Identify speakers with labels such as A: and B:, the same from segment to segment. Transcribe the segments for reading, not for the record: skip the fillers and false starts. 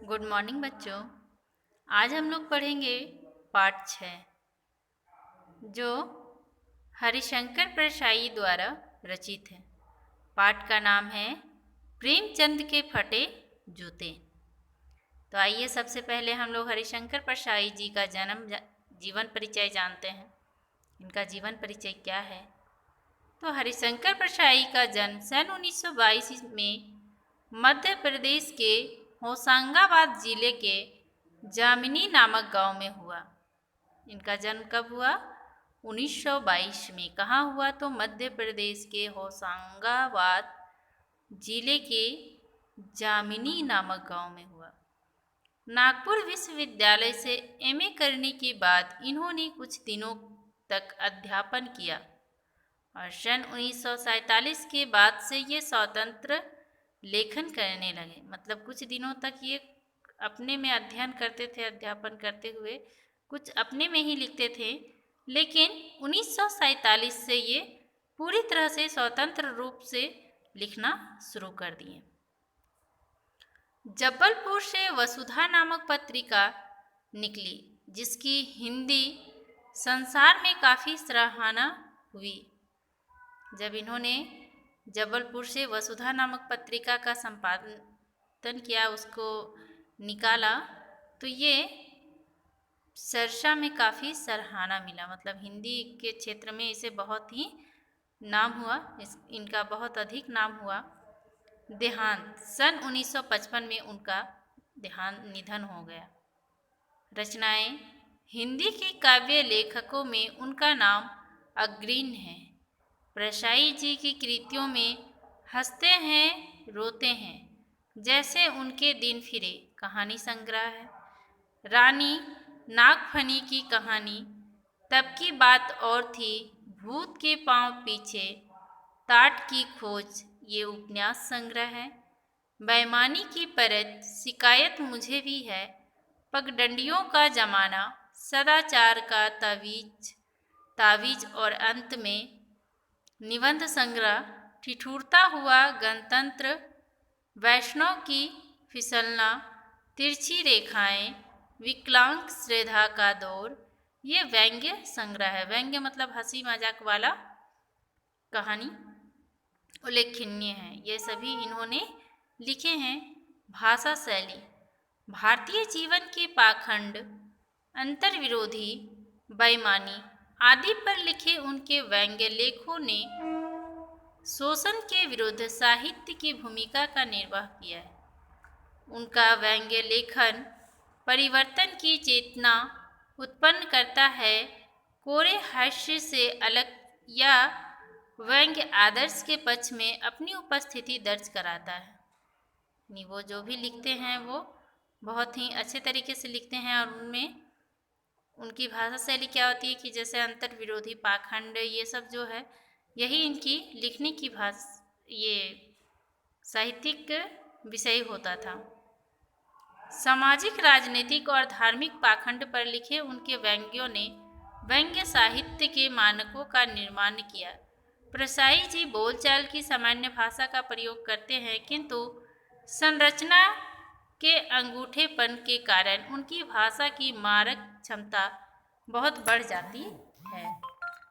A: Good morning बच्चों। आज हम लोग पढ़ेंगे पाठ 6 जो हरिशंकर परशाई द्वारा रचित है। पाठ का नाम है प्रेमचंद के फटे जूते। तो आइए सबसे पहले हम लोग हरिशंकर परशाई जी का जीवन परिचय जानते हैं। इनका जीवन परिचय क्या है? तो हरिशंकर परशाई का जन्म सन 1922 में मध्य प्रदेश के होशंगाबाद जिले के जामिनी नामक गांव में हुआ। इनका जन्म कब हुआ? 1922 में। कहाँ हुआ? तो मध्य प्रदेश के होशंगाबाद जिले के जामिनी नामक गांव में हुआ। नागपुर विश्वविद्यालय से एमए करने के बाद इन्होंने कुछ दिनों तक अध्यापन किया और सन 1947 के बाद से ये स्वतंत्र लेखन करने लगे। मतलब कुछ दिनों तक ये अपने में अध्ययन करते थे, अध्यापन करते हुए कुछ अपने में ही लिखते थे, लेकिन 1947 से ये पूरी तरह से स्वतंत्र रूप से लिखना शुरू कर दिए। जबलपुर से वसुधा नामक पत्रिका निकली, जिसकी हिंदी संसार में काफ़ी सराहना हुई। जब इन्होंने जबलपुर से वसुधा नामक पत्रिका का संपादन किया, उसको निकाला, तो ये सरसा में काफ़ी सराहना मिला। मतलब हिंदी के क्षेत्र में इसे बहुत ही नाम हुआ, इनका बहुत अधिक नाम हुआ। देहांत सन 1955 में उनका निधन हो गया। रचनाएं हिंदी के काव्य लेखकों में उनका नाम अग्रणी है। परशाई जी की कृतियों में हंसते हैं रोते हैं जैसे उनके दिन फिरे कहानी संग्रह है। रानी नागफनी की कहानी, तब की बात और थी, भूत के पांव पीछे, ताट की खोज, ये उपन्यास संग्रह है। बेईमानी की परत, शिकायत मुझे भी है, पगडंडियों का जमाना, सदाचार का तावीज और अंत में निबंध संग्रह, ठिठुरता हुआ गणतंत्र, वैष्णव की फिसलना, तिरछी रेखाएं, विकलांग श्रद्धा का दौर, ये व्यंग्य संग्रह है। व्यंग्य मतलब हंसी मजाक वाला कहानी उल्लेखनीय है। ये सभी इन्होंने लिखे हैं। भाषा शैली भारतीय जीवन के पाखंड, अंतर विरोधी, बेईमानी आदि पर लिखे उनके व्यंग्य लेखों ने शोषण के विरुद्ध साहित्य की भूमिका का निर्वाह किया है। उनका व्यंग्य लेखन परिवर्तन की चेतना उत्पन्न करता है, कोरे हास्य से अलग या व्यंग्य आदर्श के पक्ष में अपनी उपस्थिति दर्ज कराता है। वो जो भी लिखते हैं वो बहुत ही अच्छे तरीके से लिखते हैं और उनमें उनकी भाषा शैली क्या होती है कि जैसे अंतर विरोधी, पाखंड, ये सब जो है यही इनकी लिखने की ये साहित्यिक विषय होता था। सामाजिक, राजनीतिक और धार्मिक पाखंड पर लिखे उनके व्यंग्यों ने व्यंग्य साहित्य के मानकों का निर्माण किया। परशाई जी बोलचाल की सामान्य भाषा का प्रयोग करते हैं, किंतु संरचना के अंगूठेपन के कारण उनकी भाषा की मारक क्षमता बहुत बढ़ जाती है।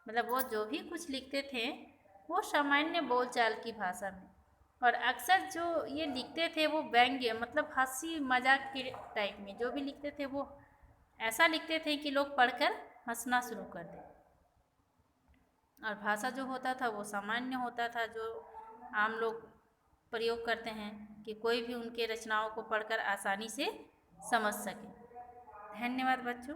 A: मतलब वो जो भी कुछ लिखते थे वो सामान्य बोलचाल की भाषा में, और अक्सर जो ये लिखते थे वो व्यंग्य मतलब हंसी मजाक के टाइप में जो भी लिखते थे वो ऐसा लिखते थे कि लोग पढ़कर हंसना शुरू कर दें। और भाषा जो होता था वो सामान्य होता था, जो आम लोग प्रयोग करते हैं कि कोई भी उनके रचनाओं को पढ़कर आसानी से समझ सके। धन्यवाद बच्चों।